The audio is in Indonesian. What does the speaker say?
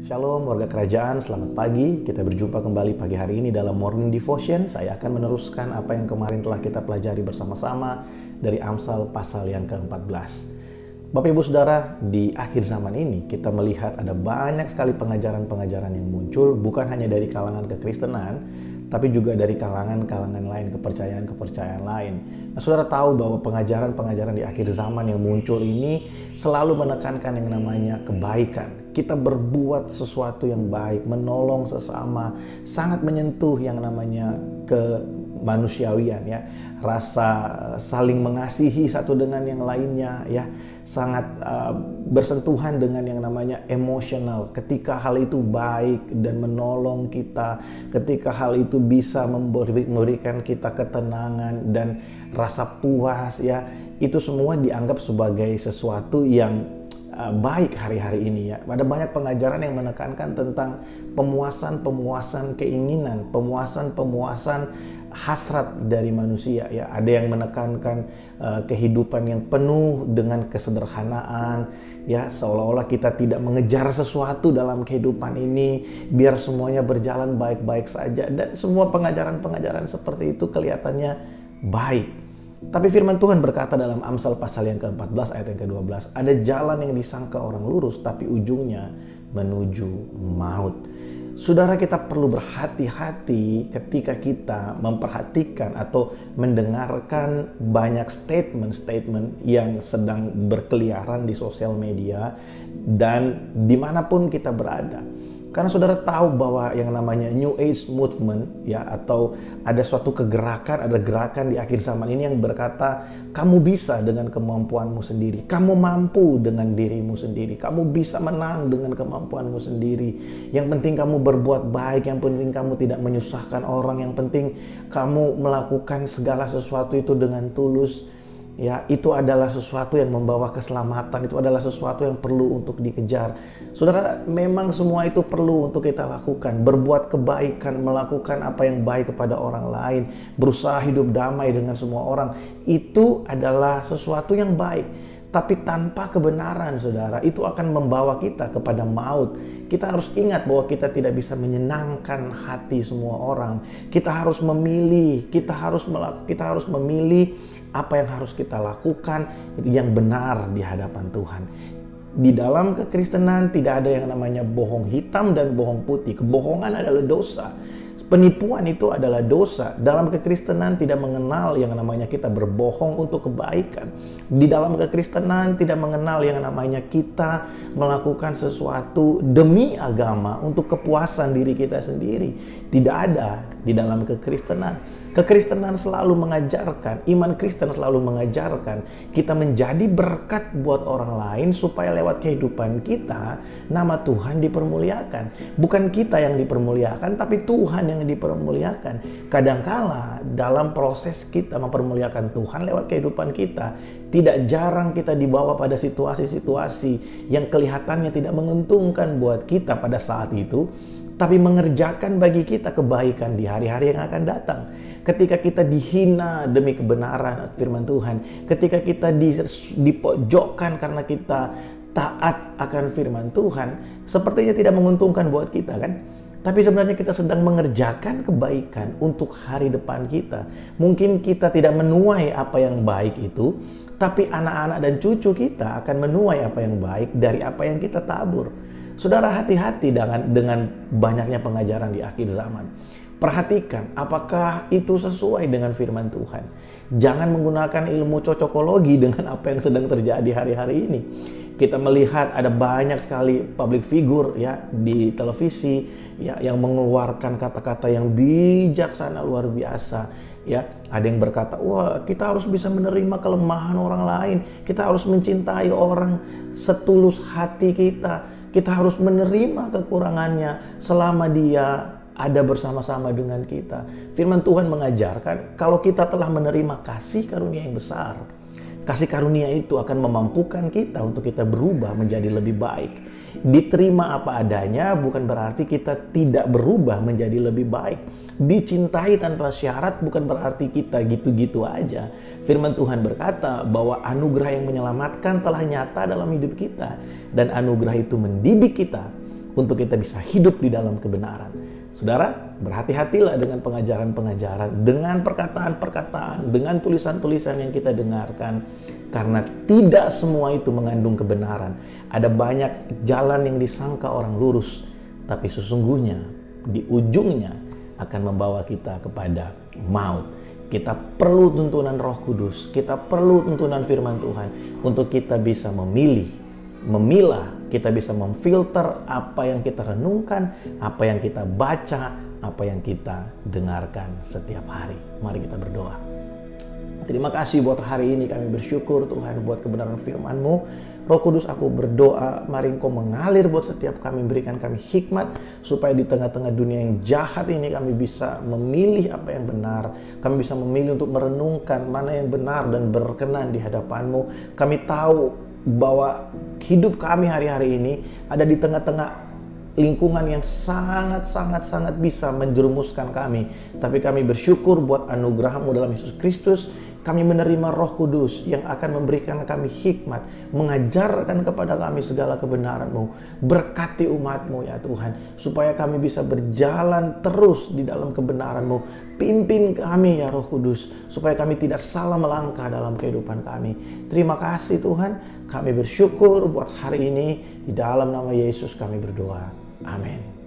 Shalom warga kerajaan, selamat pagi. Kita berjumpa kembali pagi hari ini dalam Morning Devotion. Saya akan meneruskan apa yang kemarin telah kita pelajari bersama-sama dari Amsal pasal yang ke-14. Bapak Ibu Saudara, di akhir zaman ini kita melihat ada banyak sekali pengajaran-pengajaran yang muncul, bukan hanya dari kalangan kekristenan, tapi juga dari kalangan-kalangan lain, kepercayaan-kepercayaan lain. Nah, saudara tahu bahwa pengajaran-pengajaran di akhir zaman yang muncul ini selalu menekankan yang namanya kebaikan. Kita berbuat sesuatu yang baik, menolong sesama, sangat menyentuh yang namanya kemanusiawian ya, rasa saling mengasihi satu dengan yang lainnya ya, sangat bersentuhan dengan yang namanya emosional. Ketika hal itu baik dan menolong kita, ketika hal itu bisa memberikan kita ketenangan dan rasa puas ya, itu semua dianggap sebagai sesuatu yang baik hari-hari ini ya. Ada banyak pengajaran yang menekankan tentang pemuasan keinginan, pemuasan hasrat dari manusia ya. Ada yang menekankan kehidupan yang penuh dengan kesederhanaan ya, seolah-olah kita tidak mengejar sesuatu dalam kehidupan ini, biar semuanya berjalan baik-baik saja. Dan semua pengajaran-pengajaran seperti itu kelihatannya baik. Tapi firman Tuhan berkata dalam Amsal pasal yang ke-14 ayat yang ke-12, ada jalan yang disangka orang lurus tapi ujungnya menuju maut. Saudara, kita perlu berhati-hati ketika kita memperhatikan atau mendengarkan banyak statement-statement yang sedang berkeliaran di sosial media dan dimanapun kita berada. Karena saudara tahu bahwa yang namanya New Age Movement ya, atau ada suatu kegerakan, ada gerakan di akhir zaman ini yang berkata kamu bisa dengan kemampuanmu sendiri, kamu mampu dengan dirimu sendiri, kamu bisa menang dengan kemampuanmu sendiri. Yang penting kamu berbuat baik, yang penting kamu tidak menyusahkan orang, yang penting kamu melakukan segala sesuatu itu dengan tulus. Ya, itu adalah sesuatu yang membawa keselamatan, itu adalah sesuatu yang perlu untuk dikejar. Saudara, memang semua itu perlu untuk kita lakukan. Berbuat kebaikan, melakukan apa yang baik kepada orang lain, berusaha hidup damai dengan semua orang. Itu adalah sesuatu yang baik. Tapi tanpa kebenaran, saudara, itu akan membawa kita kepada maut. Kita harus ingat bahwa kita tidak bisa menyenangkan hati semua orang. Kita harus memilih, kita harus memilih apa yang harus kita lakukan yang benar di hadapan Tuhan. Di dalam kekristenan tidak ada yang namanya bohong hitam dan bohong putih. Kebohongan adalah dosa. Penipuan itu adalah dosa. Dalam kekristenan tidak mengenal yang namanya kita berbohong untuk kebaikan. Di dalam kekristenan tidak mengenal yang namanya kita melakukan sesuatu demi agama untuk kepuasan diri kita sendiri. Tidak ada di dalam kekristenan. Kekristenan selalu mengajarkan, iman Kristen selalu mengajarkan kita menjadi berkat buat orang lain supaya lewat kehidupan kita nama Tuhan dipermuliakan. Bukan kita yang dipermuliakan, tapi Tuhan yang dipermuliakan. Kadangkala dalam proses kita mempermuliakan Tuhan lewat kehidupan kita, tidak jarang kita dibawa pada situasi-situasi yang kelihatannya tidak menguntungkan buat kita pada saat itu, tapi mengerjakan bagi kita kebaikan di hari-hari yang akan datang. Ketika kita dihina demi kebenaran firman Tuhan, ketika kita dipojokkan karena kita taat akan firman Tuhan, sepertinya tidak menguntungkan buat kita kan? Tapi sebenarnya kita sedang mengerjakan kebaikan untuk hari depan kita. Mungkin kita tidak menuai apa yang baik itu, tapi anak-anak dan cucu kita akan menuai apa yang baik dari apa yang kita tabur. Saudara, hati-hati dengan banyaknya pengajaran di akhir zaman. Perhatikan apakah itu sesuai dengan firman Tuhan. Jangan menggunakan ilmu cocokologi dengan apa yang sedang terjadi hari-hari ini. Kita melihat ada banyak sekali public figure ya di televisi ya, yang mengeluarkan kata-kata yang bijaksana luar biasa. Ya, ada yang berkata, wah kita harus bisa menerima kelemahan orang lain. Kita harus mencintai orang setulus hati kita. Kita harus menerima kekurangannya selama dia ada bersama-sama dengan kita. Firman Tuhan mengajarkan kalau kita telah menerima kasih karunia yang besar, kasih karunia itu akan memampukan kita untuk kita berubah menjadi lebih baik. Diterima apa adanya bukan berarti kita tidak berubah menjadi lebih baik. Dicintai tanpa syarat bukan berarti kita gitu-gitu aja. Firman Tuhan berkata bahwa anugerah yang menyelamatkan telah nyata dalam hidup kita. Dan anugerah itu mendidik kita untuk kita bisa hidup di dalam kebenaran. Saudara, berhati-hatilah dengan pengajaran-pengajaran, dengan perkataan-perkataan, dengan tulisan-tulisan yang kita dengarkan. Karena tidak semua itu mengandung kebenaran. Ada banyak jalan yang disangka orang lurus, tapi sesungguhnya di ujungnya akan membawa kita kepada maut. Kita perlu tuntunan Roh Kudus, kita perlu tuntunan firman Tuhan untuk kita bisa memilih, memilah, kita bisa memfilter apa yang kita renungkan, apa yang kita baca, apa yang kita dengarkan setiap hari. Mari kita berdoa. Terima kasih buat hari ini, kami bersyukur Tuhan buat kebenaran firman-Mu. Roh Kudus, aku berdoa, mari Engkau mengalir buat setiap kami, berikan kami hikmat, supaya di tengah-tengah dunia yang jahat ini kami bisa memilih apa yang benar. Kami bisa memilih untuk merenungkan mana yang benar dan berkenan di hadapan-Mu. Kami tahu bahwa hidup kami hari-hari ini ada di tengah-tengah lingkungan yang sangat bisa menjerumuskan kami. Tapi kami bersyukur buat anugerah-Mu dalam Yesus Kristus. Kami menerima Roh Kudus yang akan memberikan kami hikmat, mengajarkan kepada kami segala kebenaran-Mu. Berkati umat-Mu ya Tuhan, supaya kami bisa berjalan terus di dalam kebenaran-Mu. Pimpin kami ya Roh Kudus, supaya kami tidak salah melangkah dalam kehidupan kami. Terima kasih Tuhan, kami bersyukur buat hari ini. Di dalam nama Yesus kami berdoa. Amin.